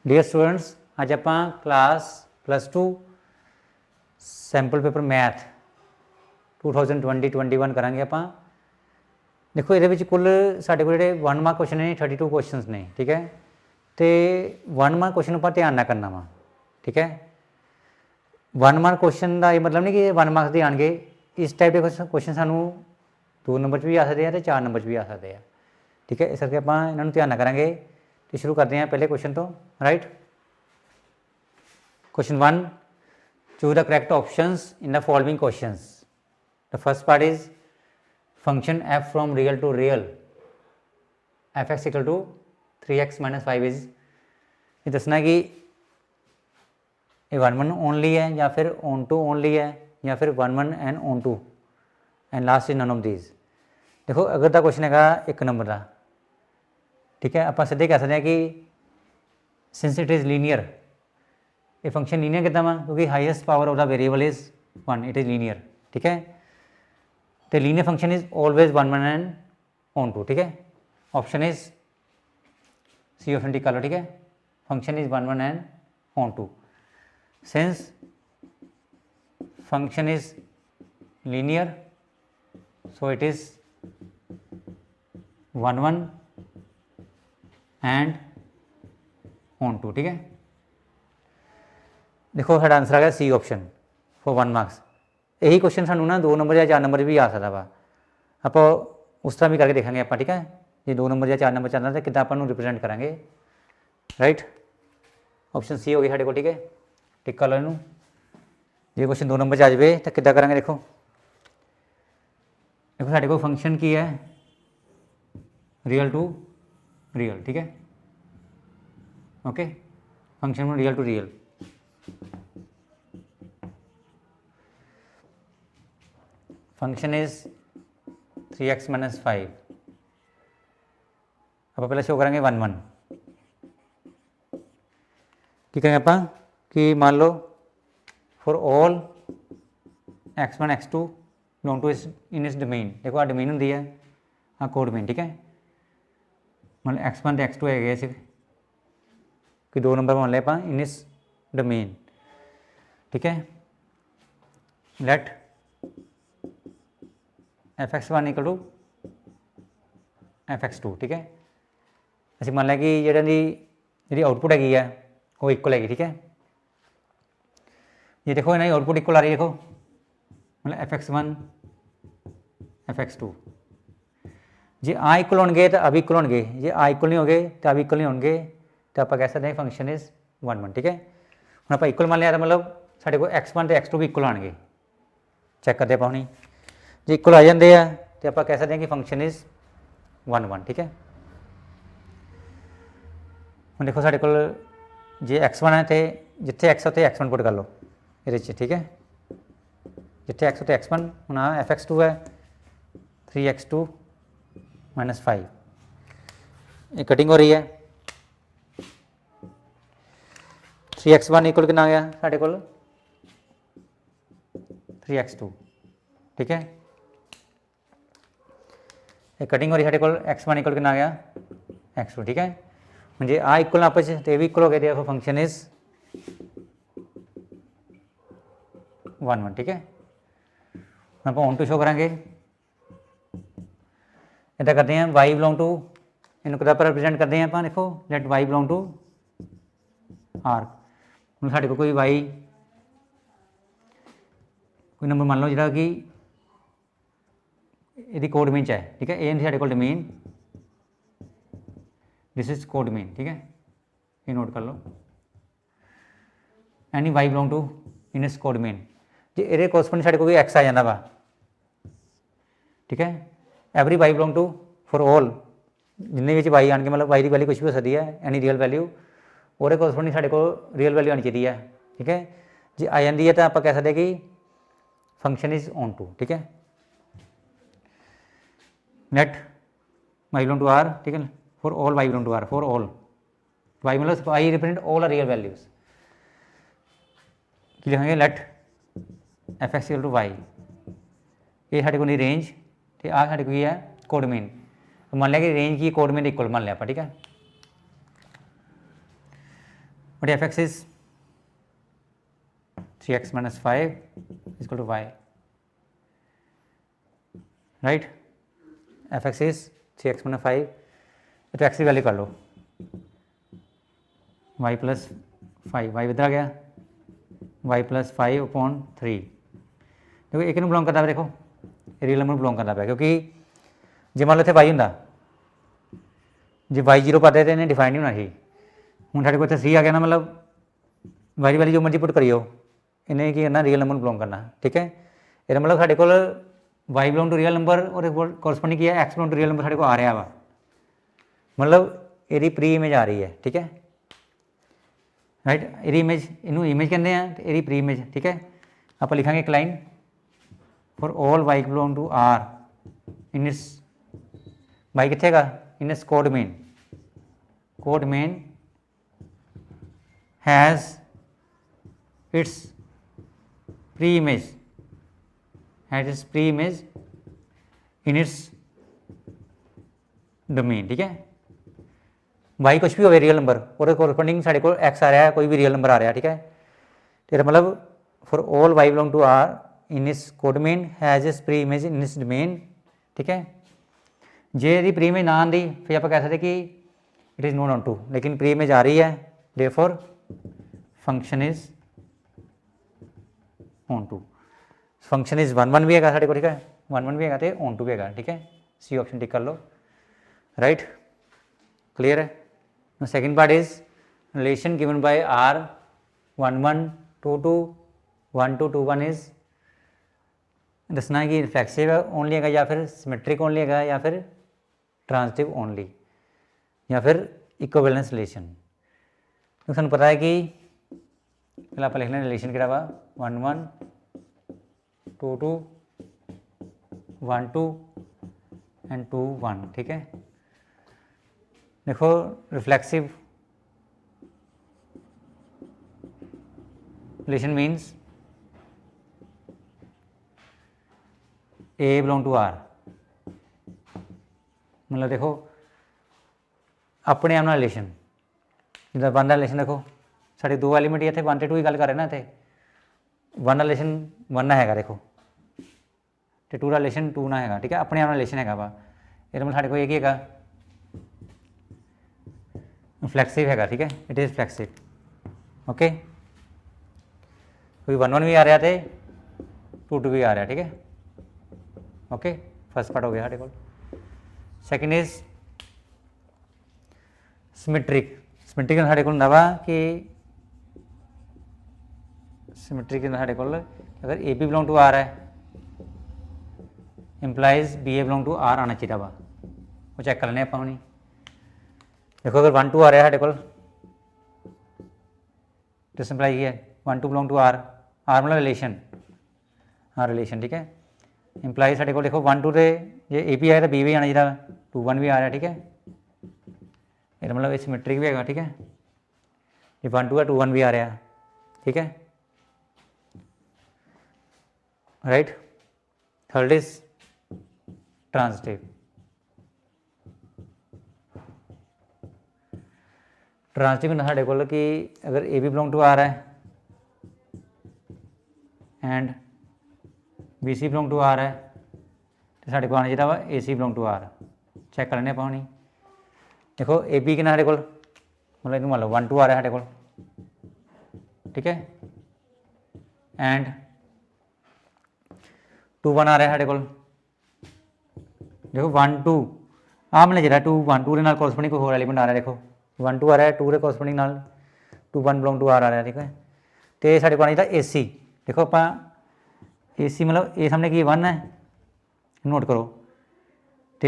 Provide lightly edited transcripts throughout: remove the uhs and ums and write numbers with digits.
Dear students, अज आप class +2 sample paper math 2020-21 करांगे। आप देखो ये कुल साढ़े को जो 1 मार्क क्वेश्चन ने 32 क्वेश्चन ने, ठीक है। तो 1 मार्क क्वेश्चन पर ध्यान ना करना वा, ठीक है। 1 मार्क क्वेश्चन का ये मतलब नहीं कि 1 मार्क्स के आएंगे। इस टाइप के क्वेश्चन सानू 2 नंबर भी आ सकते हैं तो 4 नंबर भी आ सकते हैं, ठीक है। इस करके आप इन्होंने ध्यान ना करेंगे। तो शुरू करते हैं पहले क्वेश्चन तो, right. Question 1, choose the correct options in the following questions. The first part is function f from real to real f(x) equal to 3x - 5 is, ये दसना कि ये 1 1 ओनली है या फिर ऑन टू ओनली है या फिर 1 1 and onto and last is none of these. देखो अगर दा क्वेश्चन है 1 नंबर का, ठीक है, आप सीधे कह सकते हैं कि सिंस इट इज़ लीनियर, ये फंक्शन लीनियर कितना वा क्योंकि highest power of the variable is 1, it is linear, ठीक है। तो linear function is always 1 1 and onto, ठीक है। Option is C option tick कर लो, ठीक है। Function is 1 1 and onto. Since function is linear so it is 1 1 and onto, ठीक है। देखो साडा आंसर आ गया सी ऑप्शन फॉर 1 मार्क्स। यही क्वेश्चन सानू ना 2 नंबर या 4 नंबर भी आ सकता वा, आप उस तरह भी करके देखेंगे आप, ठीक है। जो 2 नंबर या 4 नंबर चाहता तो कितना अपन रिप्रेजेंट करेंगे, राइट। ऑप्शन सी हो गई साढ़े को, ठीक है। टिक कर लो इनू। जो क्वेश्चन 2 नंबर आ जाए तो कितना करेंगे, देखो देखो साढ़े को फंक्शन की है रियल टू रियल, ठीक है। Okay, function real to real. Function is 3x - 5। आप पहले शो करेंगे 1 1, ठीक है। आप कि मान लो for all x1 x2 belong to in इस डोमेन। देखो आ डोमेन होंगी है, हाँ कोड डोमेन, ठीक है। मतलब x1 तो x2 है इस कि 2 नंबर मान लिया आप इन इस डोमेन, ठीक है। Late f(x1) equal to f(x2), ठीक है। असं मान लिया कि जी आउटपुट हैगी है वो इक्वल हैगी, ठीक है। ये देखो इन्हें आउटपुट इक्वल आ रही है, देखो मतलब f(x1) f(x2) जे आ इक्वल होंगे तो अब इक्वल होंगे, जे आ इक्वल नहीं हो गए तो अब इक्वल नहीं होंगे, तो आप कह सकते हैं फंक्शन इज 1 1, ठीक है। हम आप इक्वल मान लिया तो मतलब साढ़े को x1 तो x2 भी इक्वल आएंगे, चैक करते पाओ नहीं। जो इक्वल आ जाते हैं तो आप कह सकते हैं कि फंक्शन इज 1 1, ठीक है। हम देखो साढ़े को जे x1 है तो जिथे x उत्थे x1 पुट कर लो ये, ठीक है। जिथे x उत्थे x1, हम f(x2) है 3x2 - 5, ये कटिंग हो रही है। 3x1 इक्वल कितना आ गया साढ़े को 3x2, ठीक है। ये कटिंग हो रही है साढ़े को x1 इक्वल कितना आ गया x2, ठीक है। म्हणजे आ इक्वल आपस तो भी इक्वल हो गए, देखो फंक्शन इज 1 1, ठीक है। आप ऑन टू शो करेंगे, इदा करते हैं y बिलोंग टू इन्होंने कितना रिप्रेजेंट करते हैं आप, देखो let y belong to R। हम साढ़े को कोई y कोई नंबर मान लो जो कि यदि कोड डोमेन है, ठीक है। ए साढ़े को domain, this is code domain, ठीक है। ये नोट कर लो any y belong to in its code domain, जो ये कोरस्पोंडिंग साढ़े को भी x आ जाता वा, ठीक है। Every y belong to for all जिन्हें भी y आने मतलब y की वैल्यू कुछ भी हो सकती है, एनी रियल वैल्यू और कोरस्पोंडिंग साढ़े को रियल वैल्यू आनी चाहिए है, ठीक है। जो आ जाती है तो आप कह सकते हैं कि फंक्शन इज ऑन टू, ठीक है। Let y belong to R, ठीक है। For all y belong to R, for all y मतलब y represent all R real values, कि लिखेंगे late f(x) equal to y, ये साढ़े को नहीं रेंज तो आ साढ़े को है कोड डोमेन। मान लिया कि रेंज की कोड डोमेन इक्वल मान लिया आप, ठीक है। But F x is 3x minus 5 is equal to y, right? f(x) is 3x minus 5, तो x की वैल्यू कर लो y plus 5, y इधर आ गया y plus 5 upon 3। देखो एक बिलोंग करता है, देखो रियल नंबर बिलोंग करता है क्योंकि जे मान लो इतने y होंगे जे y 0 पाते तो इन्हें डिफाइन नहीं होना चाहिए। हूँ साढ़े को इतने सी आ गया ना, मतलब y की वैल्यू जो मर्जी पुट करियो इन्हें की करना रियल नंबर बिलोंग करना, ठीक है। ये मतलब साढ़े को y belong to real number और कोरस्पोंडिंग किया x belong to real number साढ़े को आ रहा वा, मतलब ये प्री इमेज आ रही है, ठीक है, राइट। ये इमेज इनू इमेज कहते हैं, ये प्री इमेज, ठीक है। आप लिखांगे एक line for all y belong to r in its y कितने का in its codomain has its pre image in its domain, ठीक है। y कुछ भी हो रियल नंबर और कोरस्पोंडिंग साढ़े को x आ रहा है, कोई भी रियल नंबर आ रहा है, ठीक है। तेरा मतलब for all y belong to r in इस कोडमेन हैज़ इस प्री इमेज इन इस डोमेन, ठीक है। जे यदि प्री इमेज ना आती फिर आप कह सकते कि it is not onto, लेकिन प्री इमेज आ रही है, therefore function is onto. Function is 1 1 भी है साढ़े को, ठीक है, 1 1 भी है तो ऑन टू भी है, ठीक है। सी ऑप्शन टिक कर लो, राइट, क्लियर है। Second part is relation given by r 1 1 2 2 1 2 2 1 is दसना है कि रिफ्लेक्सिव ओनली है या फिर सिमेट्रिक ओनली है या फिर ट्रांजिटिव ओनली या फिर इक्विवेलेंस रिलेशन। तो सूँ पता है कि पहले आप लिखना रिलेशन कि 1 1 2 2 1 2 एंड 2 1, ठीक है। देखो reflexive relation means a belong to R, मतलब देखो अपने आप रिलेशन जिदा 1 का रिलेशन देखो साढ़े दो एलीमेंट ही इतने 1 ते 2 की गल कर रहे ना, इतने 1 का रिलेशन 1 ना है देखो तो 2 का रिलेशन 2 ना है, ठीक है। अपने आप रिलेशन है वा, ये मतलब साढ़े को एक ही है फ्लैक्सिव है, ठीक है, इट इज़ फ्लैक्सिव, ओके। कोई 1 1 भी आ रहा थे 2 2 भी आ रहा, ठीक है, ओके। फर्स्ट पार्ट हो गया साढ़े को। सैकेंड इज सिमेट्रिक साढ़े को होंगे कि सिमेट्रिक साढ़े को अगर A B belong to R है implies B A belong to R आना चाहिए वा, वो चेक कर लें आप अपनी। देखो अगर 1 2 आ रहा है साढ़े को तो सिंप्लाई है 1 2 बिलोंग टू आर मतलब रिलेशन, हाँ रिलेशन, ठीक है। इंप्लाई साढ़े को देखो 1 2 से जे ए बी आया तो बी भी आना चाहिए, 2 1 भी आ रहा है, ठीक है। ये मतलब ये सिमेट्रिक भी है, ठीक है। ये 1 2 है 2 1 भी आ रहा है, ठीक है, राइट। थर्ड इज ट्रांजिटिव साढ़े को कि अगर A B belong to R है and B C belong to R है तो साढ़े को आना चाहिए वा A C belong to R, check कर लें आप अपनी। देखो ए बी कितना साढ़े को मतलब इन मान लो 1 2 आ रहा है साढ़े को, ठीक है, एंड 2 1 आ रहा है साढ़े को। देखो 1 2 आ मिलना चाहिए 2 1 2 के कोरस्पोंडिंग कोई होर एलीमेंट आ रहा है, देखो 1 2 आ रहा है 2 के कोरस्पोंडिंग 2 1 बिलोंग टू आर आ रहा है, ठीक है। तो साढ़े को आना चाहिए ए सी, देखो आप ए सी मतलब ए सामने की 1 है नोट करो, तो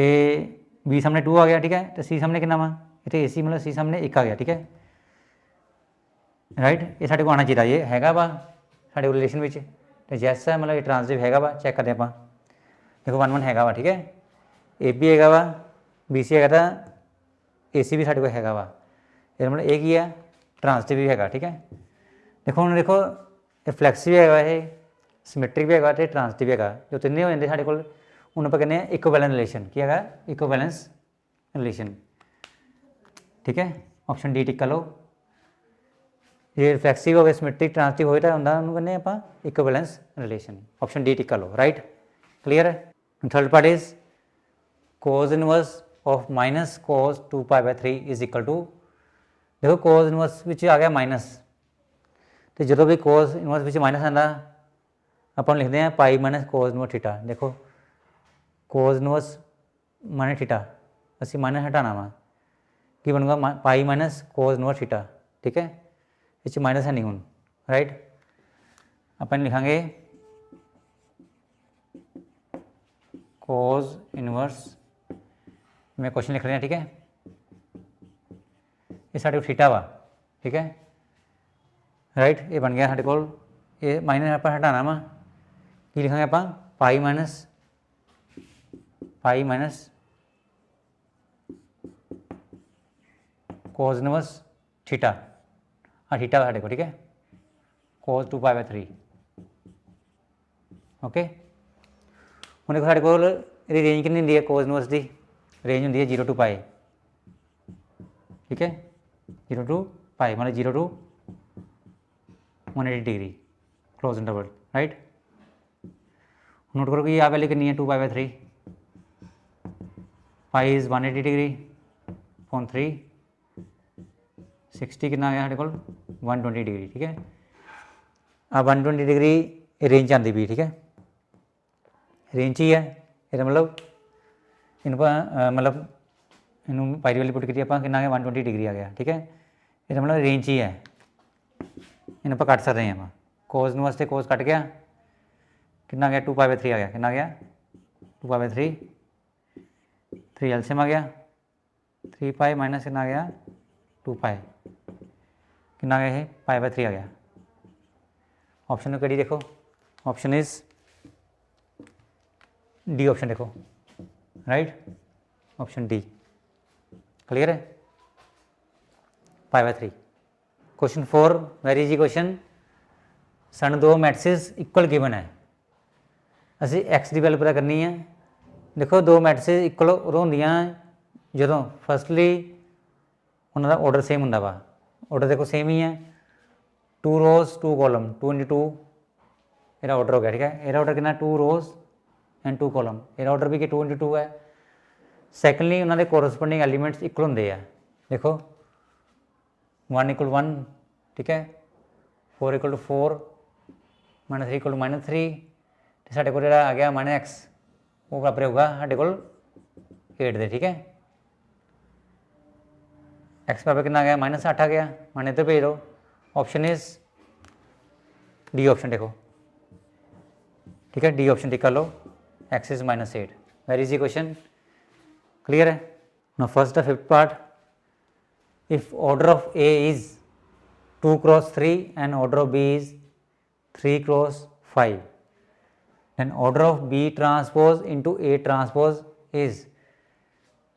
बी सामने 2 आ गया, ठीक है, तो सी सामने कितना वा इतने ए सी मतलब सी सामने 1 आ गया, ठीक है, राइट। ये साढ़े को आना चाहिए, ये हैगा वा साढ़े रिलेशन में, तो जैस है मतलब ये ट्रांजिटिव हैगा वा, चेक करते हैं। देखो 1 1 हैगा वा, ठीक है, ए बी हैगा वा बी सी हैगा ए सी भी साढ़े को हैगा वा, ये मतलब एक ही है ट्रांजिटिव भी हैगा, ठीक है। देखो हम देखो फ्लैक्सिव भी हैगा, ये सिमेट्रिक भी हैगा तो ट्रांजिटिव भी हैगा, जो तीनों हो जाते साढ़े को उन्होंने आप कहते हैं इक्विवेलेंस रिलेशन, की है इक्विवेलेंस रिलेशन, ठीक है। ऑप्शन डी टिक कर लो। ਜੇ ਰਿਫਲੈਕਸਿਵ ਹੋਵੇ ਸਿਮੈਟ੍ਰਿਕ ਟ੍ਰਾਂਜ਼ਿਟਿਵ ਹੋਵੇ ਤਾਂ ਹੁੰਦਾ ਉਹਨੂੰ ਕਹਿੰਦੇ ਆਪਾਂ ਇਕੁਇਵੈਲੈਂਸ ਰਿਲੇਸ਼ਨ। ਆਪਸ਼ਨ ਡੀ ਟਿੱਕਾ ਲਓ, ਰਾਈਟ ਕਲੀਅਰ ਹੈ। Third part is cos inverse of minus cos 2π/3 is equal to, देखो cos इनवर्स ਵਿੱਚ ਆ ਗਿਆ ਮਾਈਨਸ, ਤੇ ਜਦੋਂ ਵੀ cos ਇਨਵਰਸ ਵਿੱਚ ਮਾਈਨਸ ਆਉਂਦਾ ਆਪਾਂ ਲਿਖਦੇ ਹਾਂ pi minus cos inverse theta. ਦੇਖੋ cos ਇਨਵਰਸ ਮਾਈਨਸ ਥੀਟਾ ਅਸੀਂ ਮਾਈਨਸ ਹਟਾਉਣਾ ਵਾ, ਕੀ ਬਣੂਗਾ pi minus cos inverse theta. ਠੀਕ ਹੈ, ਇਹ 'ਚ ਮਾਈਨਸ ਹੈ ਨਹੀਂ ਹੁਣ, ਰਾਈਟ। ਆਪਾਂ ਲਿਖਾਂਗੇ cos ਇਨਵਰਸ, मैं क्वेश्चन लिख रहे हैं, ठीक है, ये साढ़े थीटा वा, ठीक है, राइट। ये बन गया साढ़े को, ये माइनस आप हटाना वा की लिखेंगे आप pi minus cos inverse theta, हाँ थीटा साढ़े को, ठीक है, cos 2π/3 ओके। हम देखो साढ़े को रेंज कितनी होंगी है cos इनवर्स की, रेंज होंगी है 0 to π, ठीक है, 0 to π मतलब 0 to 180 degree close interval, right. Note करो कि यह वैल्यू कितनी है 2π/3, पाई इज 180 डिग्री अपॉन 3, 60 कितना आ गया हमारे को 120 डिग्री, ठीक है। अब 120 डिग्री रेंज आती भी, ठीक है, रेंज ही है, ये मतलब इन मतलब इन पाई वाली पुट की आप कि 120 डिग्री आ गया, ठीक है, ये मतलब रेंज ही है, इन आप कट सकते हैं आप cos इनवर्स से cos कट गया, कितना गया 2π/3 आ गया, कितना गया 2π/3, 3 एलसीएम आ गया 3π माइनस कितना गया 2π, कितना गया है π/3 आ गया। ऑप्शन कड़ी देखो, ऑप्शन इज डी, ऑप्शन देखो, राइट, ऑप्शन डी क्लियर है, π/3। क्वेश्चन 4 वेरी इजी क्वेश्चन, सन दो मैट्रिसेस इक्वल गिवन है, असी एक्स की वैल्यू पता करनी है। देखो दो मैट्रिसेस इक्वल उदों होंदियां जो फस्टली उन्होंने ऑर्डर सेम होंदा वा, ऑर्डर देखो सेम ही है, 2 रोज 2 कॉलम 2 × 2 ਇਹਦਾ ऑर्डर हो गया, ठीक है, ਇਹਦਾ ऑर्डर कितना 2 रोज एंड 2 कॉलम, ਇਹਦਾ ऑर्डर भी कि 2 × 2 है। सैकेंडली उन्होंने कोरसपोंडिंग एलीमेंट्स इक्वल होंगे है, देखो 1 = 1, ठीक है, 4 = 4 -3 = -3, तो साढ़े को आ गया -x वो बराबर होगा साढ़े को 8 दे, ठीक है, x बराबर कितना आ गया -8 आ गया, मैंने इधर भेज दो, ऑप्शन इज डी, ऑप्शन देखो, ठीक है, डी ऑप्शन टिक कर लो, x is -8, very easy question, clear है। Now first the fifth part, if order of A is 2 × 3 and order of B is 3 × 5, then order of B transpose into A transpose is,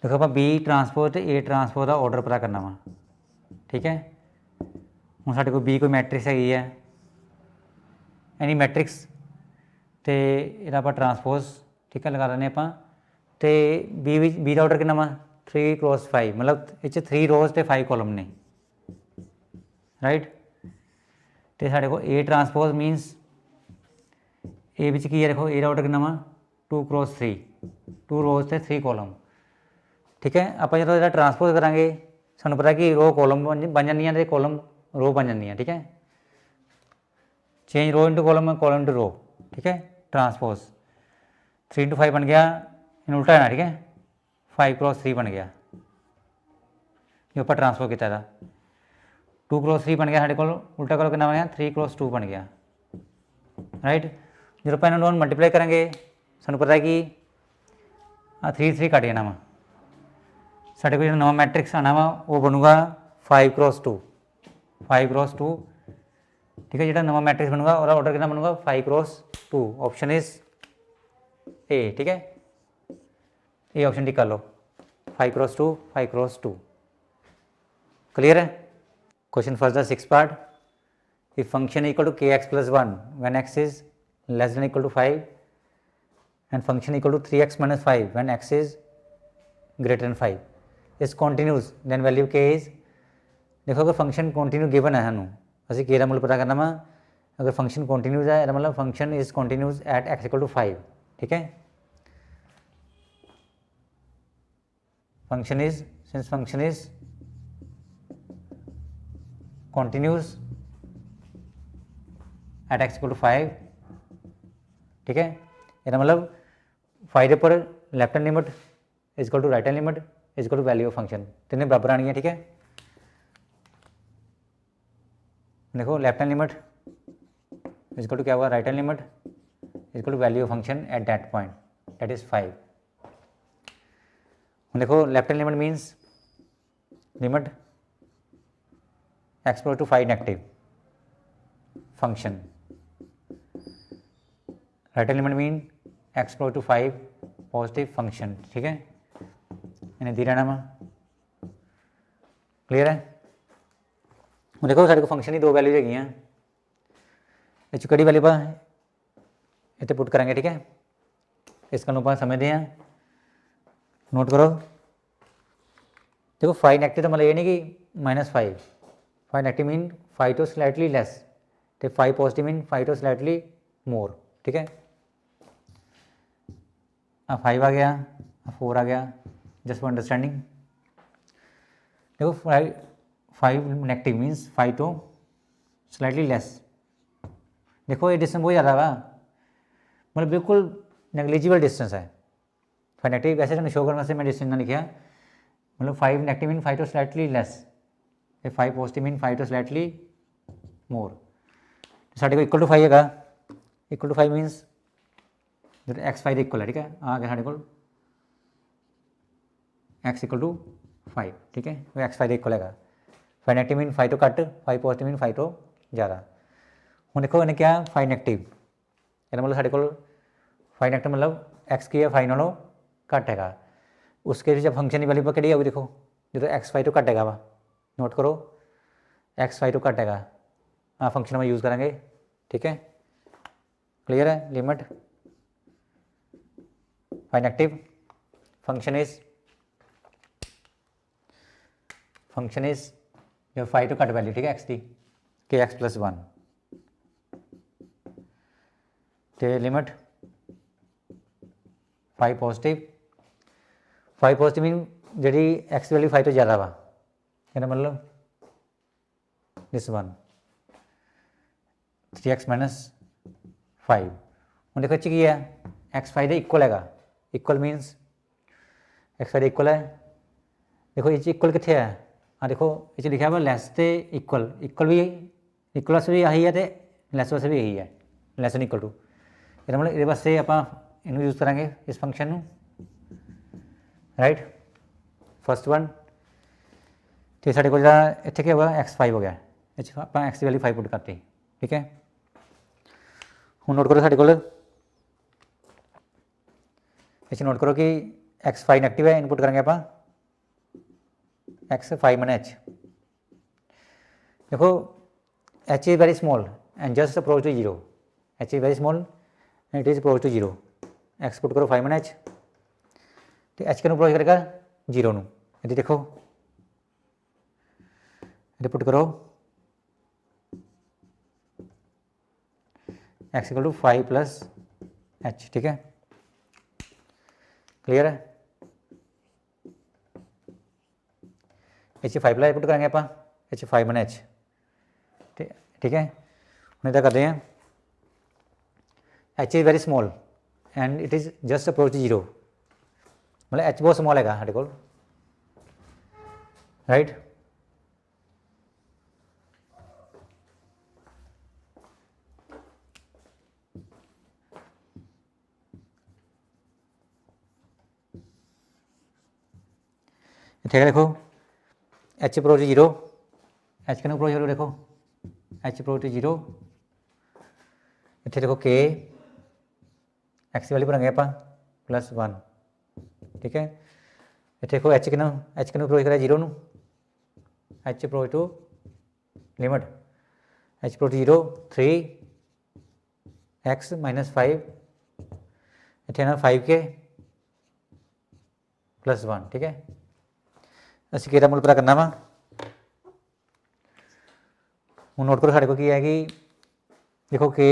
देखो आप B transpose तो A transpose का order पता करना वा, ठीक है। हम साढ़े को B कोई मैट्रिक्स हैगी है, एनी मैट्रिक्स, तो यदा आप ट्रांसपोज, ठीक है, लगा लें आप, तो बी का ऑर्डर कितना वा 3 × 5, मतलब इस 3 रोज तो 5 कॉलम ने, राइट। तो साढ़े को A ट्रांसपोज मीनस ए विच की है, देखो ए का ऑर्डर कितना वा 2 × 3, 2 रोज तो 3 कॉलम, ठीक है। आप जो ट्रांसपोज करा सूँ पता कि रो कॉलम बन जानियाँ तो कॉलम रो बन जानियाँ, ठीक है, change rho into column into rho, ठीक है, ट्रांसपोज 3 × 5 बन गया, इन उल्टा है, ठीक है, 5 × 3 बन गया, जो आप ट्रांसपोज किया था, 2 × 3 बन गया, साढ़े को उल्टा करो कितना बन गया 3 × 2 बन गया, राइट। जो आप इन्होंने मल्टीप्लाई करेंगे सूँ पता है कि 3 3 कट जाना वा, साढ़े को जो नवा मैट्रिक्स आना वा वो बनूगा 5 × 2, 5 × 2, ठीक है, जो नवा मैट्रिक्स बनूगा और ऑर्डर कितना बनूगा 5 × 2, ऑप्शन इज ए, ठीक है, ये ऑप्शन टिक कर लो, 5 × 2, 5 × 2, क्लियर है। Question first the six part, if function equal to kx + 1 when x is less than equal to 5 and function equal to 3x - 5 when x is greater than 5 is continuous then value k is, देखो अगर function continue given है सूँ ਅਸੀਂ के ਦਾ ਮੁੱਲ ਪਤਾ ਕਰਨਾ ਵਾ। अगर फंक्शन कंटिन्यूस है ਇਹਦਾ मतलब function is continuous at x equal to 5, ठीक है। Function is since function is continuous at x equal to 5, ठीक है। ਇਹਦਾ मतलब 5 ਦੇ ਉੱਪਰ left hand limit is equal to right hand limit is equal to value of function, तीनों बराबर आनी है, ठीक है। देखो left hand limit is equal to क्या हुआ, right hand limit is equal to value of function at that point that is 5। देखो left hand limit means limit x equal to 5 negative function, right hand limit mean x equal to 5 positive function, ठीक है। इन्हें दी रहना वा, clear है। ਹੁਣ ਦੇਖੋ ਸਾਡੇ ਕੋਲ ਫੰਕਸ਼ਨ ਦੀ ਦੋ ਵੈਲਿਊਜ਼ ਹੈਗੀਆਂ, ਇਹ 'ਚ ਕਿਹੜੀ ਵੈਲਿਊ ਆਪਾਂ ਇੱਥੇ ਪੁੱਟ ਕਰਾਂਗੇ, ਠੀਕ ਹੈ। ਇਸ ਨੂੰ ਆਪਾਂ ਸਮਝਦੇ ਹਾਂ, ਨੋਟ ਕਰੋ। देखो 5 नेगेटिव तो मतलब ये नहीं कि -5, 5 नेगेटिव मीन 5 तो स्लाइटली लेस, तो 5 पॉजिटिव मीन 5 तो स्लाइटली मोर, ठीक है। 5 आ गया, 4 आ गया, जस्ट फॉर अंडरस्टैंडिंग। देखो 5 नेगेटिव मीन्स 5 तो स्लाइटली लेस। देखो ये डिस्टेंस बहुत ज़्यादा वा, मतलब बिल्कुल नेगलिजिबल डिस्टेंस है। 5 नेगेटिव वैसे तो शो करने वास्ते मैं डिस्टेंस ना लिखा, मतलब 5 नेगेटिव मीन 5 तो स्लाइटली लेस, 5 पॉजिटिव मीन 5 तो स्लाइटली मोर। साढ़े को इक्वल टू 5 है, इक्वल टू 5 मीनस जो एक्स 5 इक्वल है, ठीक है। आ गया साढ़े को एक्स इक्वल टू 5, ठीक है। वो एक्स 5 इक्वल है। 5 नेगेटिव मीन 5 तो घट, 5 पॉजिटिव मीन 5 तो ज़्यादा। हूँ देखो इन्हें क्या 5 नेगेटिव, ये मतलब साढ़े को 5 नेगेटिव मतलब एक्स की है 5 नालों घट है। उसके जब फंक्शन की वैल्यू कि आऊगी, देखो जो एक्स 5 तो घट है वा, नोट करो एक्स 5 तो घट है, हाँ फंक्शन में यूज़ करेंगे, ठीक है। क्लियर है। लिमिट 5 नेगेटिव फंक्शन इज जो 5 तो घट वैल्यू, ठीक है, एक्स की के एक्स प्लस 1, तो लिमिट 5 पॉजिटिव, 5 पॉजिटिव मीन जी एक्स वैल्यू 5 तो ज़्यादा वा, कहना मतलब दिस 1 3x माइनस 5। हूँ देखो की है एक्स 5 के इक्वल है, इक्वल मीनस एक्स 5 इक्वल है। देखो ये इक्वल कितने है, हाँ देखो ये लिखा हुआ लैस तो इक्वल, इक्वल भी इक्वल वास्ते भी यही है, तो लैस वास्ते भी यही है, लैस एन इक्वल टू। ये मतलब ये वास्ते आप इनू यूज़ करेंगे इस फंक्शन में, राइट। फर्स्ट वन तो साढ़े को इतने क्या होगा एक्स 5 हो गया, आप एक्स की वैल्यू 5 पुट करती, ठीक है। हूँ नोट करो साढ़े को नोट करो कि एक्स 5 नेगेटिव है, इनपुट करेंगे आप एक्स 5 मैंने एच। देखो h is very small and just approach to 0, h is very small and it is approach to 0। X put करो 5 मैंने एच, तो एच के अप्रोच करेगा 0 नू, ये देखो ये पुट करो x equal to 5 plus h, ठीक है। क्लियर है। एच 5 प्लस पुट करेंगे आप एच 5 मैंने एच, ठीक है। हम इतना करते हैं H is very small and it is just approach 0, मतलब एच बहुत स्मॉल है साढ़े को, राइट। ठीक है। देखो एच अप्रोच 0, एच के अप्रोच करो, देखो एच अप्रोच 0, इतने देखो के एक्स की वैल्यू भरेंगे आप प्लस 1, ठीक है। इतने देखो एच के अप्रोच करा 0 नू, h approach to limit h approach 0 3x minus 5, इतने ना 5 के प्लस 1, ठीक है। ਅਸੀਂ ਕਿਹਦਾ ਮੁੱਲ ਪਤਾ ਕਰਨਾ ਵਾ, हूँ नोट करो साढ़े को की है कि देखो के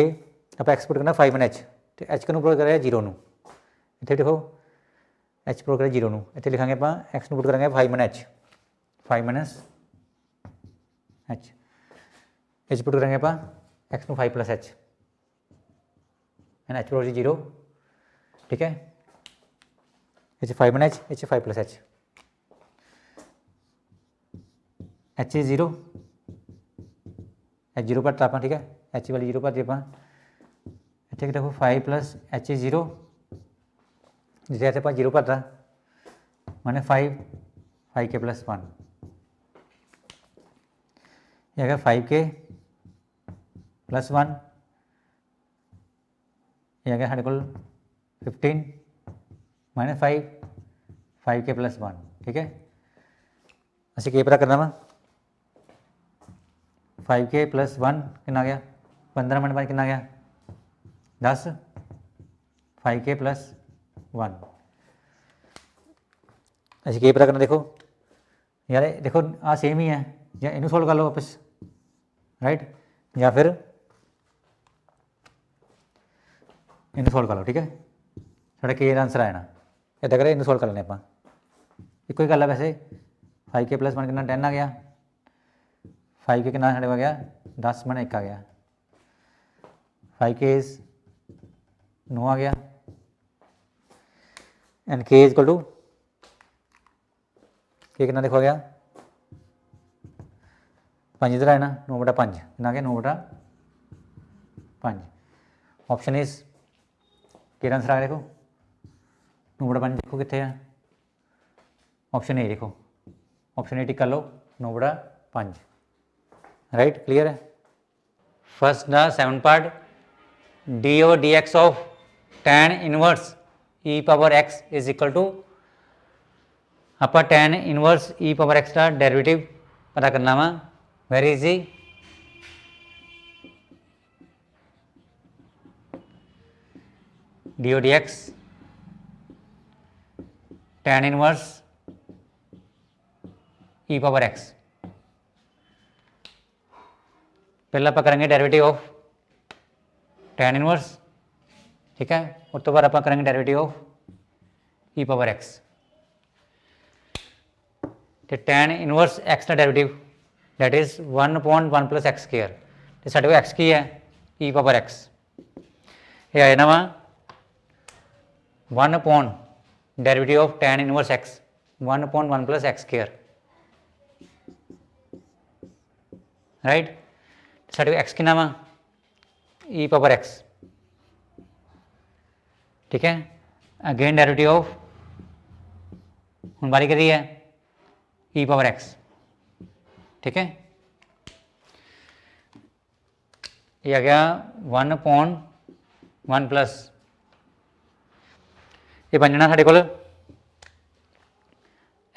आप एक्सपोर्ट करना 5-H तो एच को पुट करें 0 ਨੂੰ ਇੱਥੇ देखो एच पुट करें 0 ਨੂੰ ਇੱਥੇ लिखांगे ਆਪਾਂ एक्स ਨੂੰ पुट करेंगे 5-H 5-H एच पुट करेंगे ਆਪਾਂ एक्स ਨੂੰ 5+H एंड एच पुट 0 ठीक है H 5-H H 5+H H 0 H 0 भरता आप ठीक है एच वाली 0 भरती आप इतने देखो 5+H 0 जिसे आप 0 भरता मैंने 5K + 1 ये है 5K + 1 ये है साढ़े को 15 - 5K + 1 ठीक है असं के पता करना वा 5K + 1 कितना गया 15 मिनट बाद कितना गया 10 5K + 1 अच्छा के पता करना देखो यार देखो आ सेम ही है या इनू सोल्व कर लो वापस राइट या फिर इनू सोल्व कर लो ठीक है साढ़ा के आंसर आना इदा करें इनू सोल्व कर लेने आप एक ही गल है वैसे 5K + 1 कितना 10 आ गया 5K कितना साढ़े आ गया 10 - 1 आ गया 5K 9 आ गया एंड K = के कितना देखो आ गया 5 इधर आए ना 9/5 कितना आ गया 9/5 ऑप्शन इज के आंसर आ गया देखो 9/5 देखो कितने है ऑप्शन ए देखो ऑप्शन ए टिक कर लो 9/5 राइट क्लियर है first the 7th part d over d x of tan inverse e⁻x is equal to आप tan इनवर्स e⁻x का डेरिवेटिव पता करना वा very easy d over d x tan inverse e⁻x पहला आप करेंगे डेरिवेटिव ऑफ tan इनवर्स ठीक है उस तो बाद आप करेंगे डेरिवेटिव ऑफ e⁻x तो tan इनवर्स x का डेरिवेटिव दैट इज 1/1 + x² तो साढ़े को x की है e⁻x ये आए ना वा 1/ derivative of tan inverse x 1/1 + x² right साढ़े एक्स की नाम e⁻x ठीक है अगेन डेरिवेटिव ऑफ हम बारी करी है e⁻x ठीक है ये आ गया 1/1 प्लस ये बन जाना साढ़े को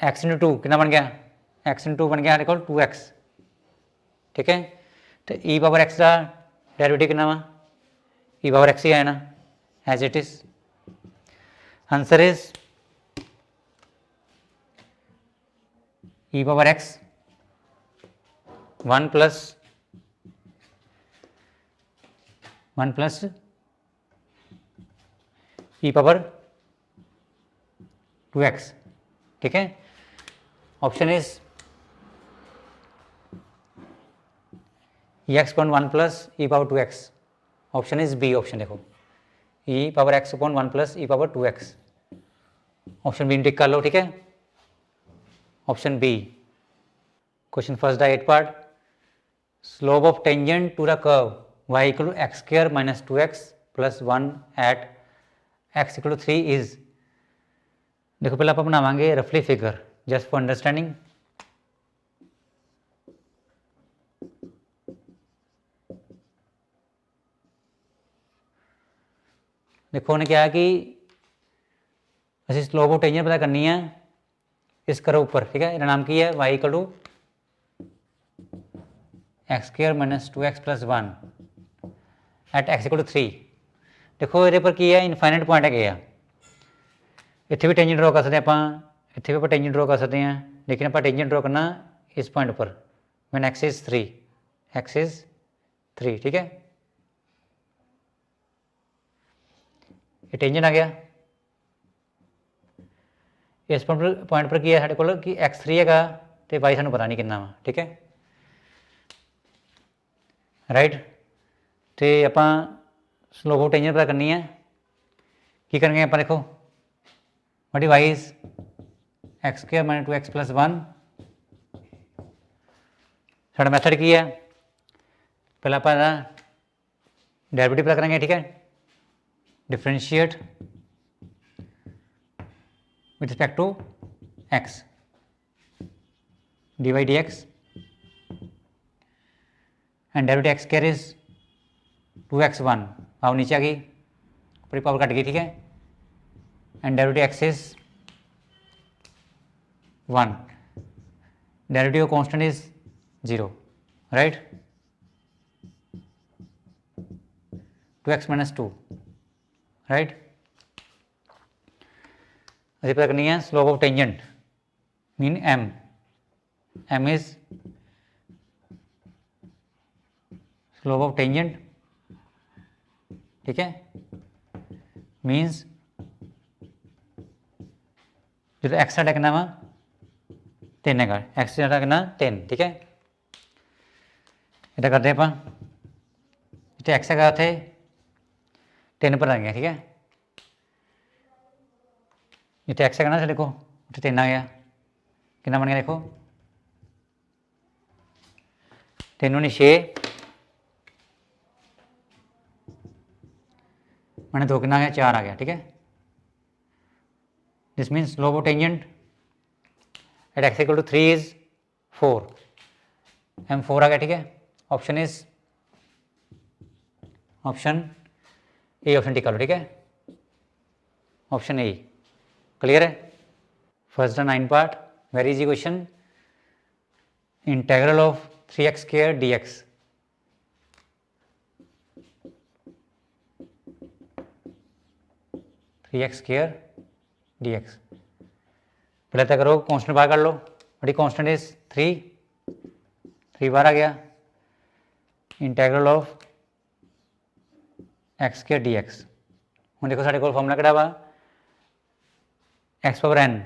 x × 2 कितना बन गया x × 2 बन गया साढ़े को 2x ठीक है तो e⁻x का डेरिवेटिव कितना वा e⁻x ही है ना as it is answer is e⁻x 1 + e⁻2x ठीक है option is x/1 + e⁻2x option is B option देखो e⁻x/1 + e⁻2x option B tick कर लो ठीक है option B question first the 8th part slope of tangent to the curve y = x² - 2x + 1 at x = 3 is देखो पहले आप बनावांगे रफली figure just for understanding देखो उन्हें क्या है कि असं स्लोप ऑफ टेंजेंट पता करनी है इस कर्व ऊपर ठीक है इहदा नाम की है y = x² - 2x + 1 at x = 3 देखो ये पर की है इनफाइनाइट पॉइंट है इतने भी टेंजेंट ड्रॉ कर सकते हैं आप इतने भी आप टेंजेंट ड्रॉ कर सकते हैं लेकिन आप टेंजेंट ड्रॉ करना इस पॉइंट पर when x is 3 x is 3, ठीक है। ये टेंजेंट आ गया। इस पॉइंट पर की है साढ़े को कि x3 है तो y सानू पता नहीं कितना वा, ठीक है राइट। तो आप स्लोप ऑफ टेंजेंट पता करनी है, की करेंगे आप देखो what Y is x² - 2x + 1। साढ़ा मैथड की है, पहले आप डेरिवेटिव पता करेंगे, ठीक है। Differentiate with respect to x dy dx and derivative x² is 2x1, power नीचे आ गई, पूरी पावर कट गई, ठीक है। And derivative x is 1, derivative constant is 0, right. 2x - 2, right. अभी पता करनी है slope of tangent mean m is slope of tangent, ठीक है। मीन्स जो एक्स साढ़ा कितना वा 3 है, एक्स साढ़ा कितना 3, ठीक है। इतना करते आप जितने एक्स है उत्थे 3 पर आ गया, ठीक है। जितने एक्स है ना देखो उत्थे 3 आ गया, कितना बन गया देखो 3 × 6 मैंने 2 कितना आ गया 4 आ गया, ठीक है। This means slope of tangent at x = 3 is 4, m4 आ गया, ठीक है। Option is option A, option tick करो, ठीक है। ऑप्शन ए क्लियर है। First 9 part very easy question. Integral of 3x² dx, dx पहले तक करो, कांस्टेंट बाहर कर लो, बड़ी कांस्टेंट इज 3 बार आ गया। इंटेग्रल ऑफ x² dx, हूँ देखो साढ़े को फॉर्मूला किहड़ा वा x पावर n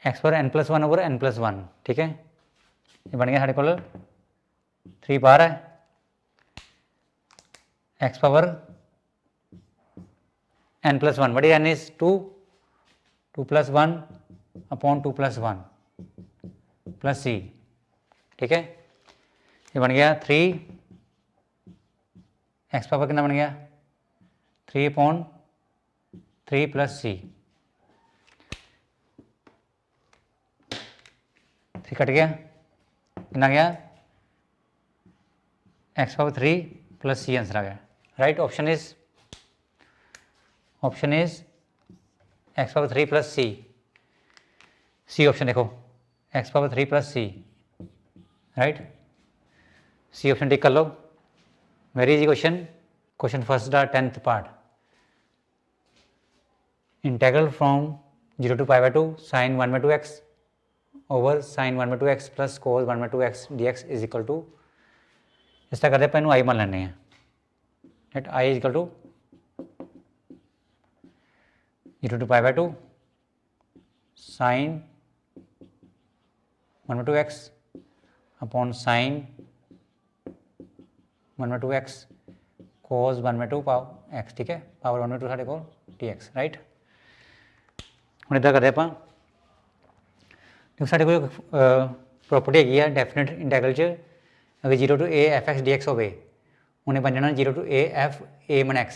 n+1/n+1, ठीक है। ये बन गया साढ़े को 3 बार है x पावर n+1, बड़ी n इज 2 + 1/2 + 1 + c, ठीक है। ये बन गया 3 x पावर कितना बन गया 3/3 + c, 3 कट गया, कितना गया x पावर 3 + c आंसर आ गया, right. Option is x power 3 + c option देखो x power 3 + c, right. C option tick कर लो। Very easy question first the 10th part. Integral from 0 to π/2 sin 1/2x over sin 1/2x + cos 1/2x dx is equal to, इस तरह करते अपन I मान लेने हैं, right. I is equal to 0 to π/2 sin 1/2x upon sin 1/2x cos 1/2 power x, ठीक है। Power 1/2 साढ़े को dx, राइट। हम इधर करते हैं देखो साढ़े को प्रॉपर्टी हैगी है डेफिनेट इंटेग्रल च, अगर 0 to a f(x) dx होवे उन्हें बन जाना 0 to a f a - x,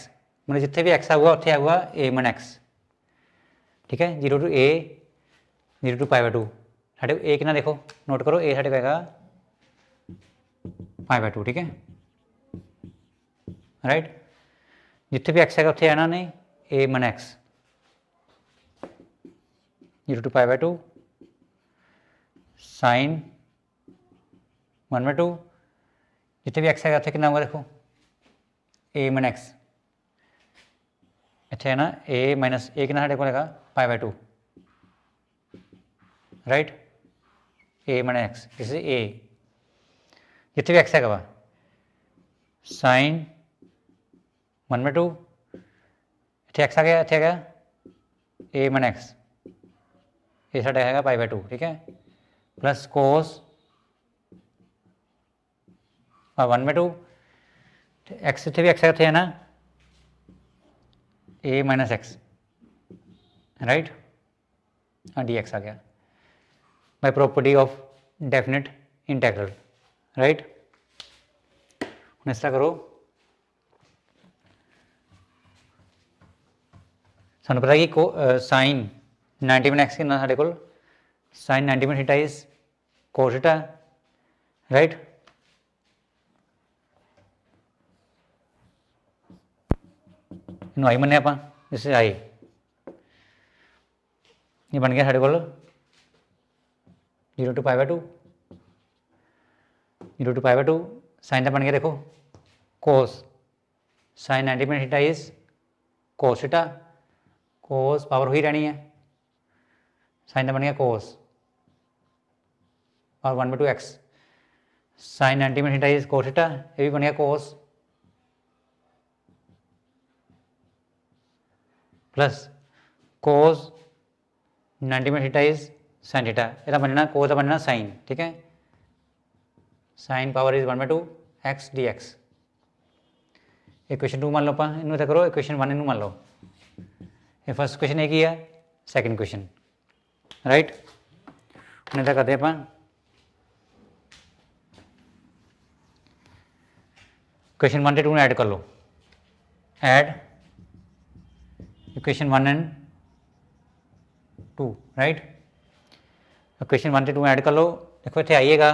मतलब जिथे भी x आऊगा उत्थे आऊगा a - x, ठीक है। 0 to a 0 to π/2 साढ़े a कितना देखो नोट करो, a साढ़े को हैगा π/2, ठीक है, राइट। जिथे भी x है उत्थे आना नहीं a - x, 0 to π/2 sin 1/2 जिथे भी x है उत्थे कितना होगा देखो a - x, इतने है ना a - a कितना साढ़े को हैगा π/2, right. a - x is a, इतने भी एक्स है वा साइन 1/2 इतने एक्स आ गया, इतने आ गया ए मन एक्स, ये साढ़ा है π/2, ठीक है, प्लस कोस 1/2 एक्स इतने भी एक्स इतने है ना ए माइनस एक्स, राइट, हाँ डी एक्स आ गया by property of definite integral, right. हम इस तरह करो, सानू पता है कि साइन 90 कितना साढ़े को sine 90 theta is cos theta, right. इनू आई मन्ने आप दिस इज आई, ये बन गया साढ़े को 0 to π/2, 0 to π/2 साइन का बन गया देखो कोस sign 90 theta is cos theta, cos power हुई रहनी है, साइन का बन गया कोस और 1/2 x, sine 90 theta is cos theta, ये भी बन गया cos plus cos 90 theta is sine theta, ये बनना कोस का बनना साइन, ठीक है, sine power is 1/2 x D x. Equation 2 मान लो आप इन करो, इक्वेशन 1 इन मान लो, ये फर्स्ट क्वेश्चन एक ही है, सैकेंड क्वेश्चन, राइट। हम इधर करते हैं क्वेश्चन 1 से 2 ऐड कर लो, add equation 1 and 2, right. Question 1 से 2 ऐड कर लो, देखो इतने आइएगा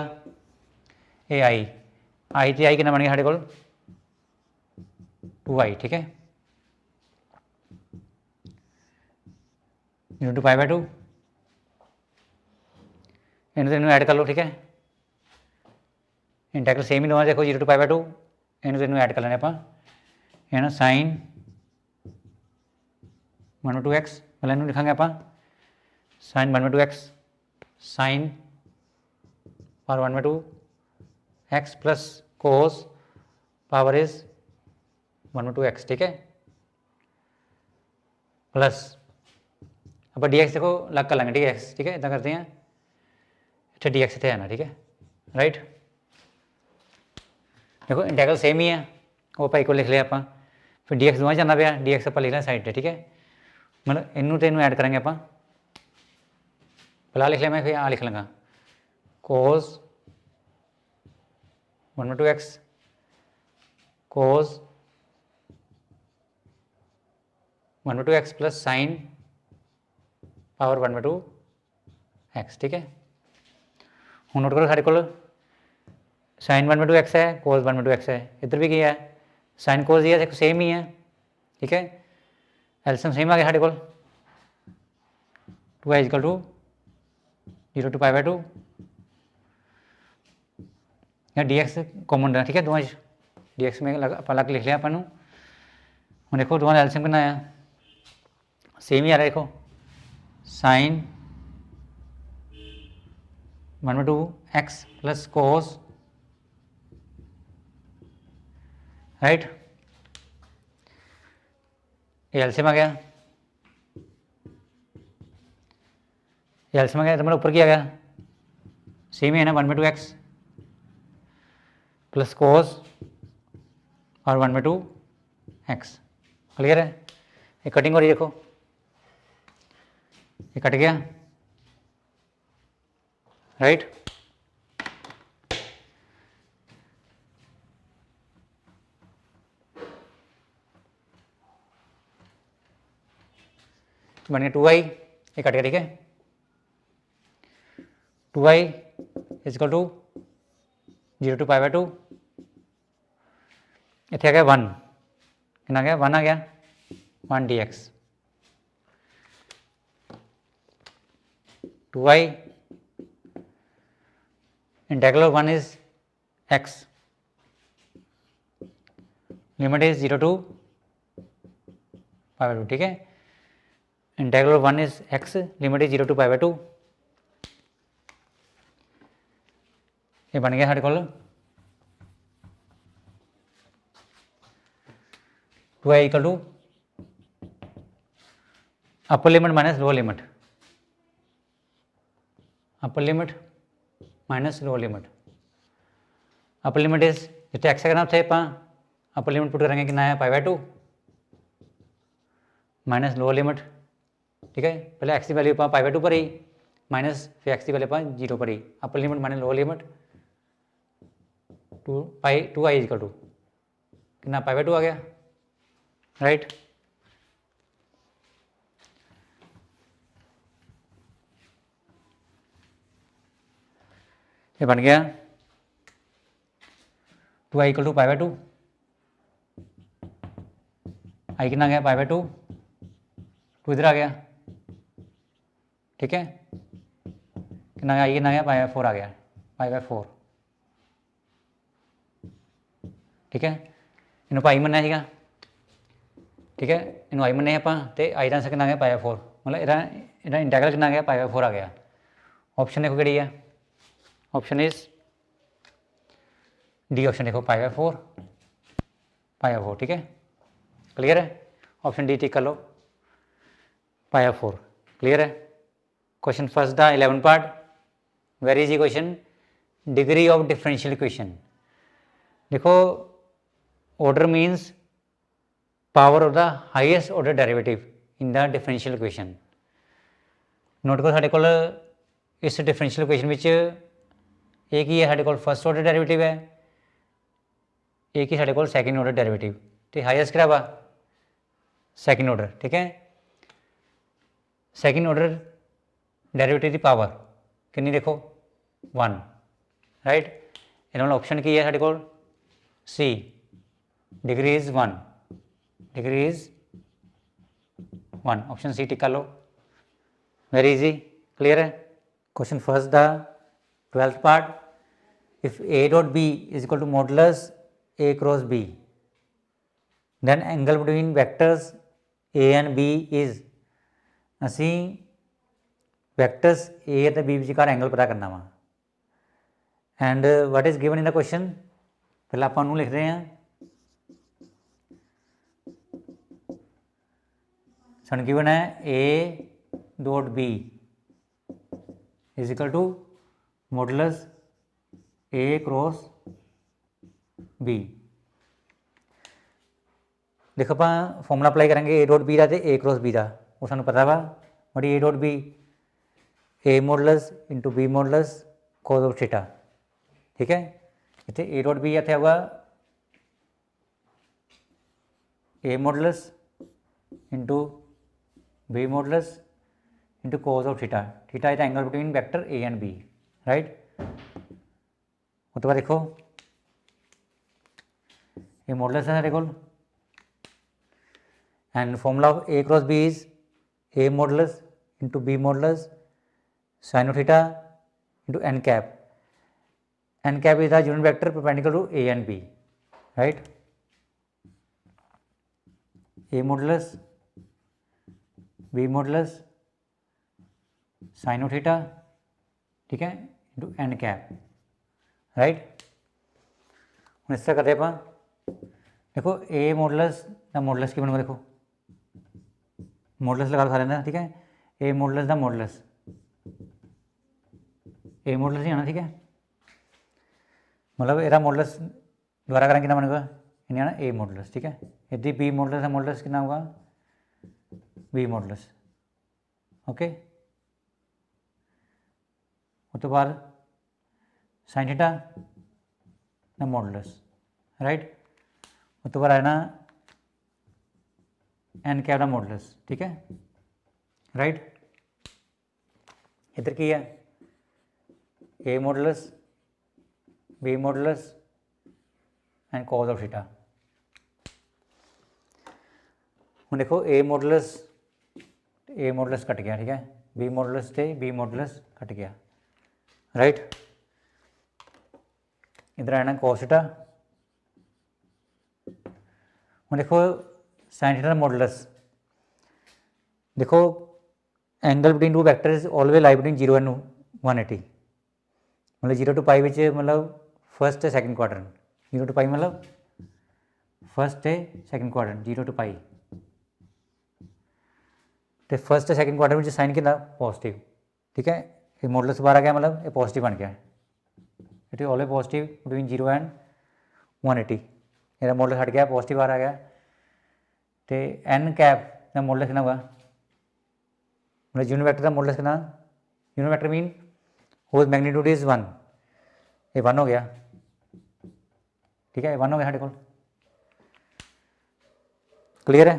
ए आई तो आई कितना बन गया साढ़े को 2i, ठीक है, 0 to π/2 इन ऐड कर लो, ठीक है, इंटेग्रल सेम ही लो, देखो 0 to π/2 इन ऐड कर लेने आप ना साइन 1/2 एक्स, पहले इन लिखांगे आप sine 1/2 x sine power 1/2 x plus cos power is 1/2 x, ठीक है, प्लस अब डी एक्स देखो अलग कर लेंगे, ठीक है, एक्स, ठीक है, इतना करते हैं इतने डी एक्स इतने है ना, ठीक है, राइट। देखो इंटेग्रल सेम ही है, वो पाई को लिख लिया आप, फिर डी एक्स दोवें जाना पाया, डी एक्स आप लिखना साइड पर, ठीक है, मतलब इनू तो इनू ऐड करेंगे आप, पहला लिख लिया मैं, फिर यहाँ लिख लूँगा कोस 1/2 एक्स कोस 1/2 x plus sign power 1/2 x, ठीक है। हूँ नोट करो साढ़े को साइन 1/2 एक्स है, कोस 1/2 एक्स है, इधर भी क्या है साइन कोस दिया देखो सेम ही है, ठीक है, एल्सियम सेम आ गया साढ़े को 2i = 0 to π/2 या डी एक्स कॉमन रहना, ठीक है, दोवें डी एक्स में अलग लिख लिया अपन, हम देखो दोवें एल्सियम कितना आया सेम ही आ रहा है, देखो sine 1/2 x plus cos, right, ये एल्सियम आ गया, ये एल्सियम आ गया, तो मतलब ऊपर क्या आ गया सेम ही है ना 1/2 एक्स प्लस कोस और 1/2 एक्स, क्लियर है। ये कटिंग हो रही है, देखो ये कट गया, राइट। बन गया 2i, ये कट गया, ठीक है, 2i = 0 to π/2 इतने आ गया 1, कितना आ गया 1 आ गया 1 d x, 2i integral of 1 is x, limit is 0 to π/2, ठीक है, integral of 1 is x, limit is 0 to π/2, ये बन गया साढ़े को 2i equal to upper limit minus lower limit, upper limit minus lower limit. Upper limit is जितने x करना थे ਆਪਾਂ अपर लिमिट पुट करेंगे कितना है pi by 2 minus lower limit. ठीक है, पहले एक्स की वैल्यू आप पाई बाय 2 पर ही माइनस फिर एक्स की वैल्यू आप 0 पर ही, upper limit minus lower limit 2i equal to कितना पाई बाय 2 आ गया, राइट। ये बन गया 2i equal to pi by 2, I कितना गया पाई बाय 2, 2 इधर आ गया। ठीक है, कितना गया आई कितना गया पाई बाय 4 आ गया, पाई बाय 4। ठीक है, इन्हों पाई मनना है, ठीक है, इन्हों आई मनने आप तो आई का आंसर कितना गया पाई बाय 4, मतलब इहदा इंटैगरल कितना गया पाई बाय 4 आ गया। ऑप्शन देखो कि है, ऑप्शन इज डी ऑप्शन देखो पाई बाय 4, पाई बाय 4। ठीक है, क्लियर है, ऑप्शन डी टिक कर लो, पाई बाय 4। क्लियर है। Question first the 11 part, very easy question, degree of differential equation. देखो order means power of the highest order derivative in the differential equation. Note करो साढ़े कोल इस differential equation which एक ही है साढ़े कोल फर्स्ट ऑर्डर डेरिवेटिव है, एक ही साढ़े कोल सैकेंड ऑर्डर डेरिवेटिव, तो हाईएस्ट क्या वा सैकेंड ऑर्डर। ठीक है, सैकेंड ऑर्डर डेरिवेटिव की पावर कितनी देखो 1, राइट। इन्होंने ऑप्शन की है साढ़े कोल C, degree is 1, degree is 1, option C tick कर लो, वेरी इजी। क्लियर है। Question first the 12th part, if A dot B is equal to modulus A cross B, then angle between vectors a and b is, ਅਸੀਂ vectors a ਅਤੇ b ਵਿਚਕਾਰ angle ਪਤਾ ਕਰਨਾ ਵਾ, and what is given in the question, ਪਹਿਲਾਂ ਆਪਾਂ ਉਹਨੂੰ ਲਿਖ ਰਹੇ ਹਾਂ, ਸਾਨੂੰ given ਹੈ a dot b is equal to modulus a cross b। देखो आप फॉर्मूला अप्लाई करेंगे ए डॉट बी का तो ए क्रॉस बी का, वो सानू पता वा बड़ी A dot B A modulus into B modulus cos of theta. ठीक है, इतने ए डॉट बी इतने होगा A modulus into B modulus into cos of theta, theta is angle between vector A and B, right. उस तो बाद देखो ये मॉडुलस है साढ़े कोल, and formula of a cross b is a modulus into b modulus sin of theta into n cap. N cap is the unit vector perpendicular to a and b, right. A modulus b modulus sin of theta, ठीक है, into n cap, right। हम इस तरह करते हैं, देखो a modulus का modulus की बनवा, देखो मॉडुलस लगा खा लेना। ठीक है, ए मॉडुलस का मॉडुलस, ए मॉडुलस ही आना। ठीक है, मतलब एरा मॉडुलस द्वारा करेंगे कितना बनेगा, इन्हें आना ए मॉडुलस। ठीक है, यदि बी मॉडुलस का मॉडुलस कितना होगा बी मॉडुलस, ओके। उस तो बाद साइन थीटा का मॉडुलस, राइट। उस तो बाद आना एन कैप का मॉडुलस, ठीक है, राइट। इधर की है A modulus B modulus and cos of theta. हम देखो ए मॉडुलस कट गया, ठीक है, बी मॉडुलस से बी मॉडुलस कट गया, राइट। इधर आना कॉस थीटा। हम देखो साइन थीटा मॉडुलस, देखो angle between two vector is always lie between 0 and 180, मतलब 0 to पाई मतलब first second quadrant, 0 to pi मतलब फर्स्ट है सैकेंड क्वाड्रेंट 0 to पाई, तो फर्स्ट सैकेंड क्वाड्रेंट में साइन कितना पॉजिटिव, ठीक है, ये मॉडुलस बाहर आ गया, मतलब ये पॉजिटिव बन गया, it is always positive between 0 and 180, मेरा मॉडुलस हट गया, पॉजिटिव बाहर आ गया, तो एन कैप का मॉडुलस कितना होगा, मतलब यूनिट वेक्टर का मॉडुलस कितना, unit vector mean whose magnitude is 1, ये 1 हो गया, ठीक है, 1 हो गया साढ़े को, क्लियर है,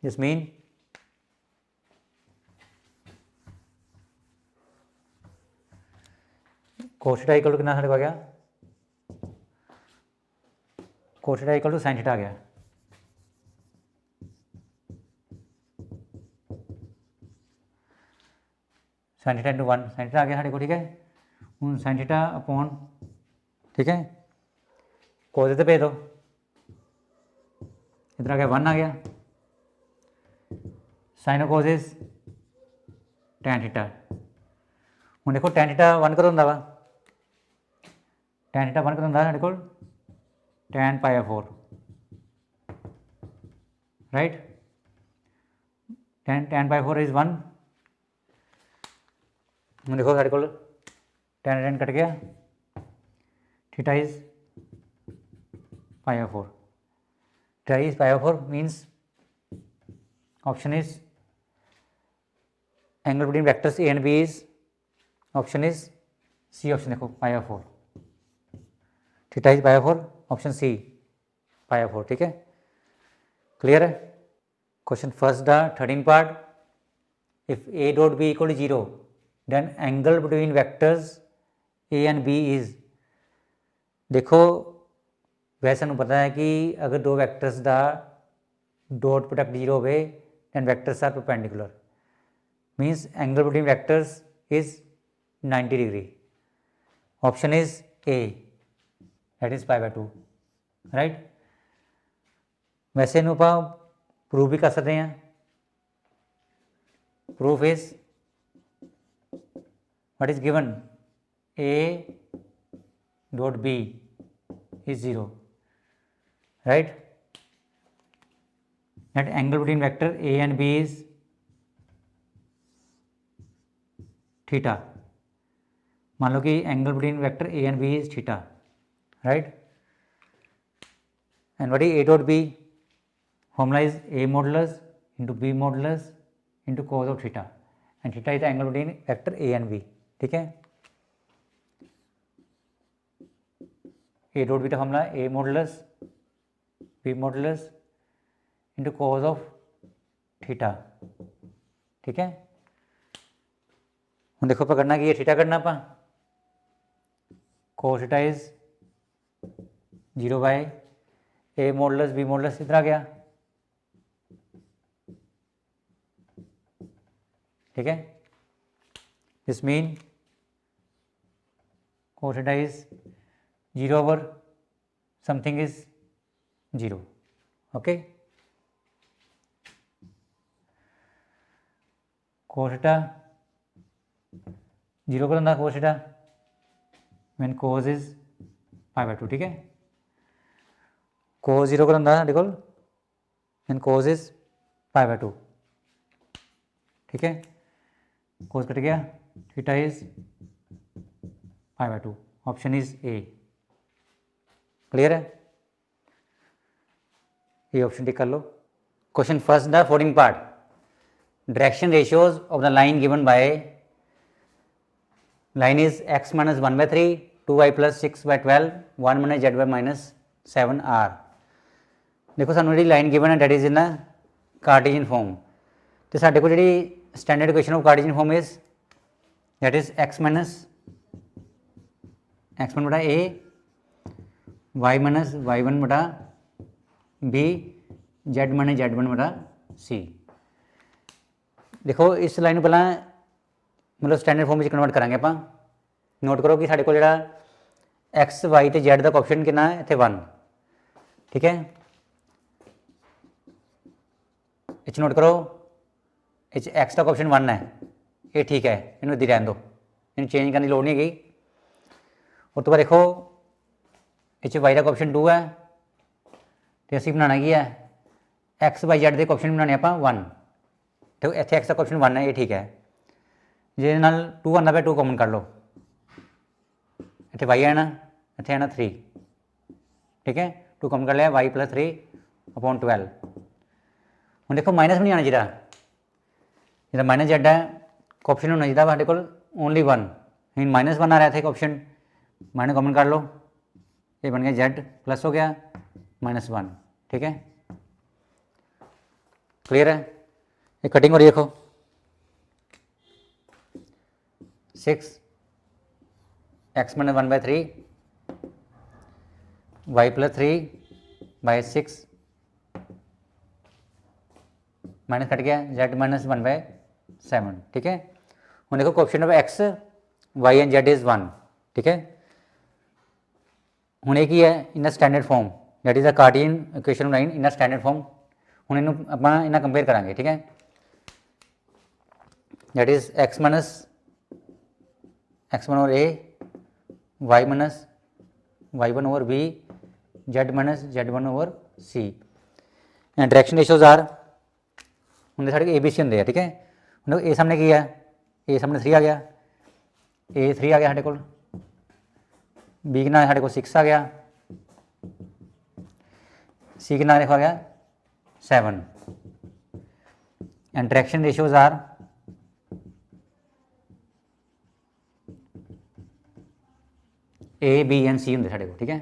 this mean cos theta equal to कितना साढ़े को आ गया, cos theta equal to sin theta आ गया, sin theta into 1 sin theta आ गया साढ़े को, ठीक है, हूँ sin थीटा अपॉन, ठीक है, cos इधर भेज दो, इधर आ गया 1 आ गया, sin of cos is tan theta, हूँ देखो tan थीटा 1 कदों होंदा वा, tan थीटा 1 कदों होंदा साढ़े कोल tan pi 4, right, tan pi 4 is 1, हूँ देखो साढ़े कोल tan कट गया, theta is pi 4, theta is pi 4 means option is angle between vectors A and B is, option is C, option देखो pi 4, theta is pi 4, option C pi 4, ठीक है, clear है। Question first the 13 part, if A dot B equal to 0 then angle between vectors A and B is, देखो वैसे हमें पता है कि अगर दो वेक्टर्स का डॉट प्रोडक्ट 0 होवे then vectors are perpendicular, means angle between vectors is 90 degree, option is A that is pi 2, right. वैसे इन आप प्रूव भी कर सकते हैं, proof is what is given, a dot B is 0, right, that angle between vector a and b is theta, मान लो कि angle between vector a and B is theta, right, and what is a dot b, formula is a modulus into B modulus into cos of theta, and theta is the angle between vector a and b, ठीक है, a dot b का formula a modulus B modulus into cos of theta, ठीक है, हम देखो पकड़ना कि ये थीटा करना पा, cos theta is 0 by a modulus B modulus इधर आ गया, ठीक है, this mean cos theta is 0 over something is 0, okay, cos theta 0 कर होंगे, cos theta when cos is pi 2, ठीक है, cos 0 कर होंगे साढ़े कोल when cos इज पाई 2, ठीक है, cos कट गया, theta is pi 2, option is a, clear है, ये ऑप्शन टिक कर लो। Question first the 14 part, direction ratios of the line given by line is x minus 1 by 3, 2y plus 6 by 12, 1 minus z by minus 7 r। देखो सानू जी line given है that is in Cartesian form, तो साढ़े को जी standard equation of Cartesian form is that is x minus x1 बटा a, y minus y1 बटा b, z माइनस z1 बटा c। देखो इस लाइन पहला मतलब स्टैंडर्ड फॉर्म में कन्वर्ट करांगे आप, नोट करो कि साढ़े को जो एक्स वाई तो जैड का ऑप्शन कितना है इतने 1, ठीक है, इस नोट करो इस एक्स का ऑप्शन 1 है, ये ठीक है, इन्होंने इधर रहने दो, इन चेंज करने की लोड़ नहीं हैगी। और तो बाद देखो इस वाई का ऑप्शन 2 है, तो असीं बनाना की है एक्स बाई जैड के कोएफिशिएंट बनाने आप 1, तो इत्थे एक्स का कोएफिशिएंट 1 है, ये ठीक है। जे नाल 2 आंदा पे 2 कॉमन कर लो, इत्थे वाई आना, इत्थे आना 3, ठीक है, 2 कॉमन कर लिया, वाई प्लस 3/12। हुण देखो माइनस भी नहीं आना चाहिए, जिहड़ा माइनस जेड है कोएफिशिएंट होना चाहिए साडे कोल ओनली 1, मीन -1 आ रहा है, कोएफिशिएंट माइनस कॉमन कर लो, ये बन गया जेड प्लस हो गया -1, ठीक है, क्लियर है। ये कटिंग हो रही है, देखो 6 x - 1/3 y + 3/6 माइनस कट गया, z - 1/7, ठीक है। हम देखो coefficient of x y and z is 1, ठीक है। हूँ ये है in standard form, that is a Cartesian equation line in standard form. हूँ इन आप इन्हें कंपेयर करा, ठीक है, that is x - x1 a, y - y1 b, z - z1 c, and direction ratios are होंगे साढ़े ABC होंगे, ठीक है। हम ए सामने की है, ए सामने 3 आ गया, ए 3 आ गया साढ़े को, बी के नाम साढ़े को 6 आ गया, सी के नाम लिखा गया 7, and direction ratios are A B and C होंगे साढ़े को, ठीक है।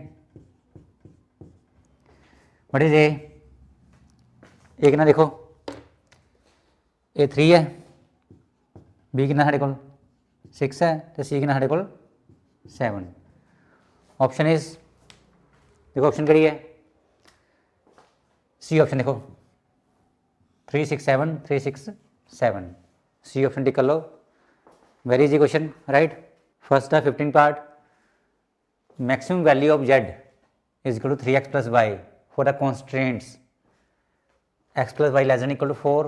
व्हाट इज ए के ना देखो ए 3 है, बी कितना साढ़े को 6 है, तो सी कितना साढ़े को 7। ऑप्शन इज देखो ऑप्शन करिए सी ऑप्शन, देखो 3 6 7 3 6 7, सी ऑप्शन टिक कर लो, very easy question, right. First है 15 part, maximum value of Z is equal to 3x + y for the constraints x + y less than equal to 4,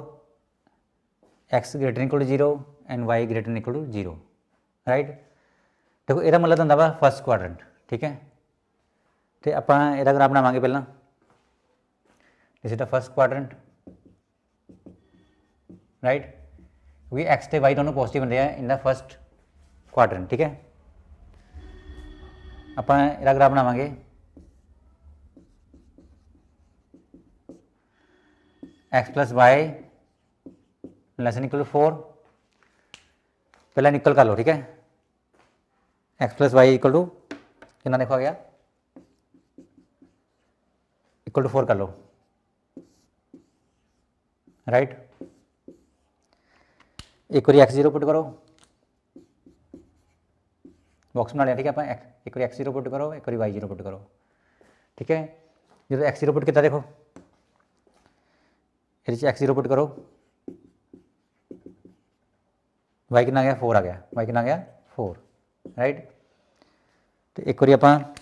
x greater equal to 0 and y greater equal to 0, right. देखो यदा मतलब होंगे वा first quadrant, ठीक है, तो आप यदा ग्राफ बनावे पहला, this is the first quadrant, right, क्योंकि x तो y दोनों पॉजिटिव होंगे हैं इन द फर्स्ट क्वाड्रेंट, ठीक है। आप यदा ग्राफ बनावे x + y less than equal to 4, पहला निकल कर लो, ठीक है, x + y इक्वल टू कितना देखा गया इक्वल टू 4 कर लो, राइट। एक बार x0 पुट करो, बॉक्स बना लिया, ठीक है, आप एक बार x0 पुट करो, एक बार y0 पुट करो, ठीक है। जो x0 पुट किया देखो ये x0 पुट करो, y कितना आ गया 4 आ गया, y कितना आ गया 4, राइट। तो एक बार आप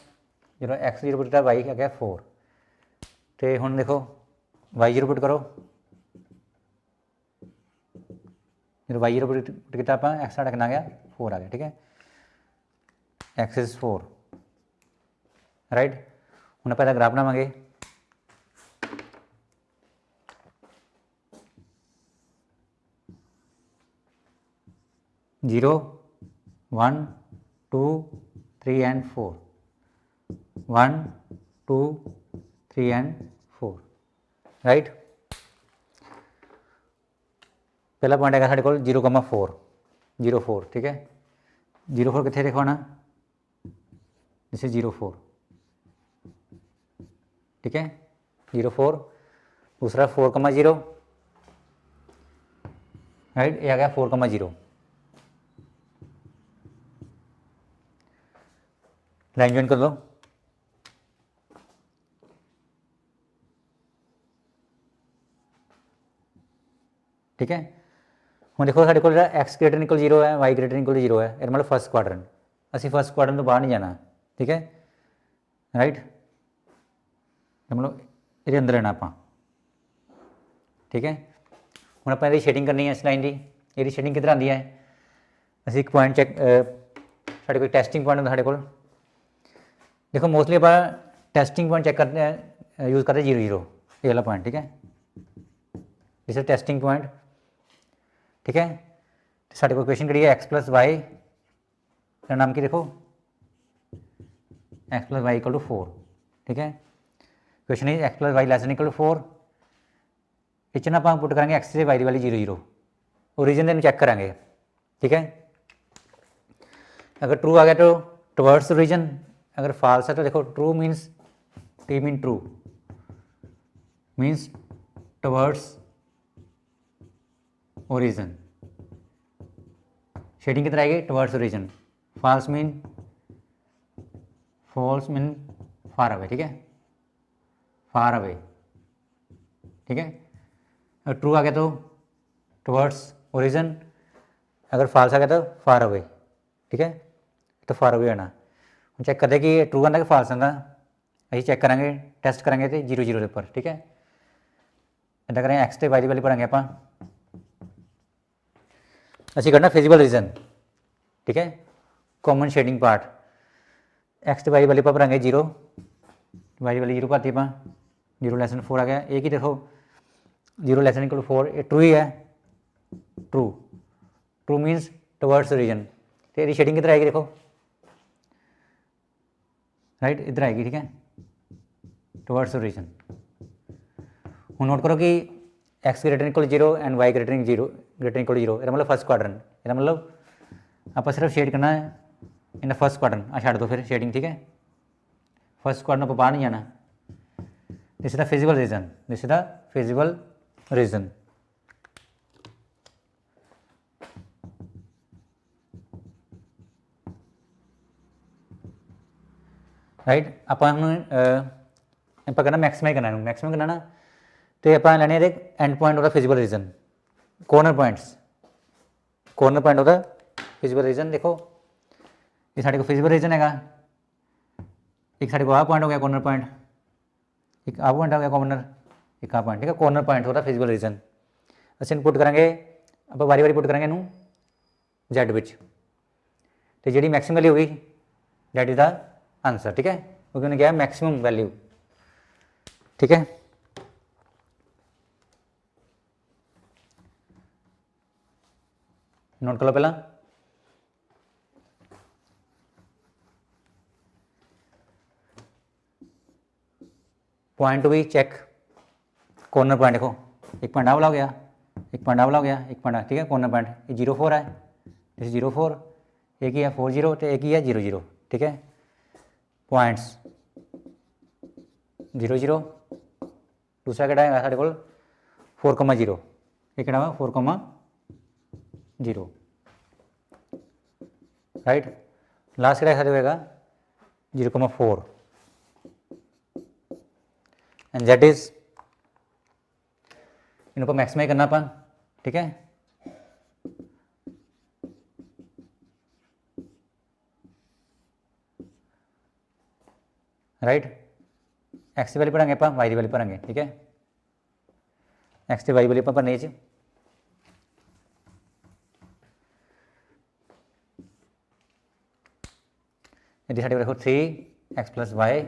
जो x0 पुट किया y आ गया 4, तो हम देखो y0 पुट करो, जो y0 पुट किया आप x साढ़ा कितना आ गया 4 आ गया, ठीक है, x इज 4, राइट। हम आप ग्राफ बनावे 0 1 2 3 एंड 4, 1 2 3 एंड 4, राइट। पहला पॉइंट है साढ़े को 0,4 0 4, ठीक है, 0 4 कितने दिखाना, दिस इज 0 4, ठीक है, 0 4, दूसरा 4,0, राइट, ये आ गया 4,0, लाइन ज्वाइन कर लो, ठीक है। हम देखो साढ़े को x ग्रेटर इक्वल 0 है, y ग्रेटर इक्वल 0 है, ये मतलब फर्स्ट क्वाड्रेंट, असी फर्स्ट क्वाड्रेंट तो बाहर नहीं जाना, ठीक है, राइट, मतलब ये अंदर रहना आप, ठीक है। हम आप शेडिंग करनी है इस लाइन की, ये शेडिंग किधर आती है, असी एक पॉइंट चैक साढ़े कोई टेस्टिंग पॉइंट होंगे साढ़े को, देखो मोस्टली आप टेस्टिंग पॉइंट चैक करते हैं यूज़ करते 0 0 ये वाला पॉइंट, ठीक है, दिस इज टेस्टिंग पॉइंट, ठीक है। साढ़े को क्वेश्चन करिए एक्स प्लस वाई का नाम की देखो x plus y equal to 4, ठीक है। Question is x plus y less than equal to 4, इच ना आप पुट करेंगे एक्स से वाई वाली 0 0 ओरिजिन देन चेक करेंगे, ठीक है। अगर ट्रू आ गया तो टुवर्ड्स ओरिजिन, अगर फॉल्स है तो देखो true means T mean true means towards origin, shading किधर आएगी towards origin, false mean far away, ठीक है, फार अवे, ठीक है। अगर ट्रू आ गया तो टुवर्ड्स ओरिजिन, अगर फॉल्स आ गया तो फार अवे, ठीक है, तो फार अवे आना। हम चेक करते कि ट्रू आंदा कि फॉल्स आंदा, अभी चेक करांगे टेस्ट करांगे तो 0 0 के उपर, ठीक है। इदा करें एक्स ते वाई वाली पढ़ांगे आप असी करना फिजिबल रीजन, ठीक है, कॉमन शेडिंग पार्ट, एक्स ते वाई वाली पढ़ांगे 0 वाई वाली 0 पाती आप 0 लेसन 4 आ गया, एक ही देखो 0 लेसन इक्वल 4 ये ट्रू ही है, true true means towards origin, तो ये शेडिंग किधर आएगी देखो राइट इधर आएगी, ठीक है, टुवर्ड्स ओरिजिन। हूँ नोट करो कि x greater equal 0 and y greater equal 0, ये मतलब फर्स्ट क्वाड्रन, ये मतलब आप सिर्फ शेड करना है इन फर्स्ट क्वाड्रन, आ छड़ दो फिर शेडिंग, ठीक है, फर्स्ट क्वाड्रन पर बाहर नहीं जाना, this is the feasible region, this is the feasible region. Right आप करना मैक्सिमाइज करना ना, तो आप लेने and point of the feasible region, corner point of the feasible region. देखो ये साढ़े को फिजिबल रीजन है, एक साढ़े को आ पॉइंट हो गया कॉर्नर पॉइंट, एक आ पॉइंट हो गया कॉर्नर, एक आ पॉइंट, ठीक है, कॉर्नर पॉइंट हो रहा फिजिबल रीजन। असं पुट करेंगे आप वारी वारी पुट करेंगे इनू जैड विच, तो जी मैक्सिमम वैल्यू होगी डैट इज द आंसर, ठीक है, क्योंकि उन्होंने क्या है मैक्सिमम वैल्यू, ठीक है। नोट कर लो पहला, पॉइंट भी चेक, कॉर्नर पॉइंट देखो एक पॉइंट आ वाला हो गया, एक पॉइंट आ वाला हो गया, एक पॉइंट, ठीक है, कॉर्नर पॉइंट ये 0 4 है, जैसे 0 4 एक ही है 4 0 तो एक ही है 0 0, ठीक है, पॉइंट्स 0 0, दूसरा किहड़ा है साढ़े कोल 4,0, ये किहड़ा वा 4,0, राइट, लास्ट किहड़ा साढ़े होएगा 0,4 एंड दैट इज इनको मैक्सिमाइज करना अपन, ठीक है। राइट एक्स वाली पढ़ांगे आप वाई वाली पढ़ांगे, ठीक है, एक्स वाई वाली आप पढ़ने यदि साढ़े देखो 3x plus Y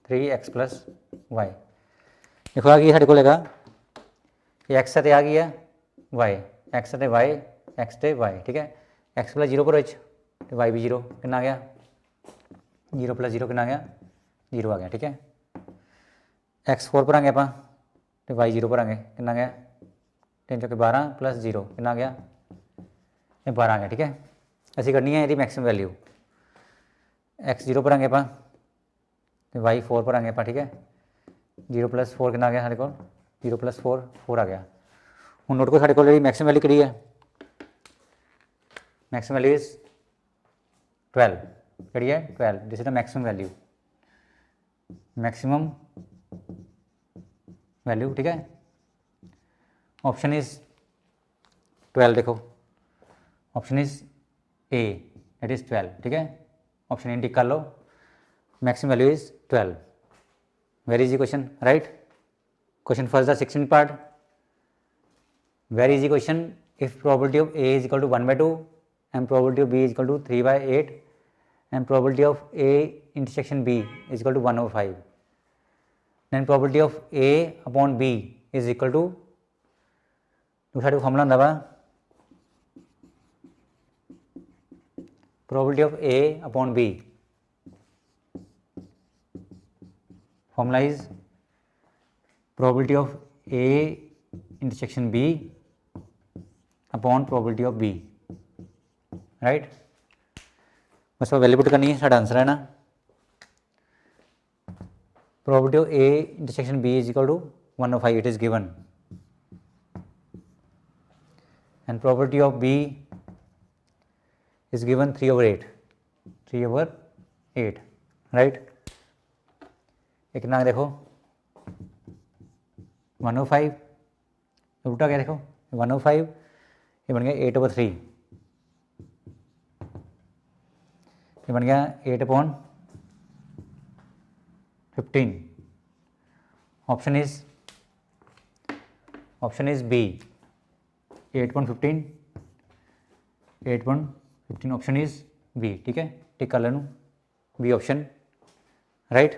3x plus Y, देखो आ गई साढ़े को लेगा ये एक्स आ गई है वाई, एक्स वाई एक्स ते वाई, ठीक है, एक्स प्लस 0 पर तो वाई भी 0 कितना आ गया 0 प्लस 0 कितना आ गया 0 आ गया, ठीक है। एक्स 4 पर आएंगे आप तो वाई 0 पर आएंगे कितना आ गया 3 चौके 12 प्लस 0 कितना आ गया ये 12 आ गया, ठीक है। ऐसी करनी है यदि मैक्सिमम वैल्यू, एक्स 0 पर आएंगे आप तो वाई 4 पर आएंगे आप, ठीक है, 0 प्लस 4 कितना आ गया साढ़े को 0 प्लस 4 4 आ गया। हूँ नोट को साढ़े को मैक्सिमम वैल्यू करी है, मैक्सिमम वैल्यू इज 12 करी है 12, this is the maximum value, maximum value, ठीक है। ऑप्शन इज 12, देखो option is A that is 12, ठीक है, ऑप्शन ए टिक कर लो, maximum value is 12, very easy question, right. Question first, the 16th part, very easy question. If probability of A is equal to 1/2 and probability of B is equal to 3/8 and probability of A intersection B is equal to 1/5, then probability of A upon B is equal to दूसरा formula ਹੁੰਦਾ ਵਾ probability of A upon B, formula is probability of A intersection B upon probability of B, right? बस वो value put करनी है, साढ़ा answer है ना probability of A intersection B is equal to 1/5, it is given, and probability of B is given 3/8, right? एक ना देखो 1/5 उल्टा क्या देखो 1/5, ये बन गया 8/3, ये बन गया 8/15. Option is B 8/15, 8/15 option is B. ठीक है, टिक कर लेना बी ऑप्शन, राइट.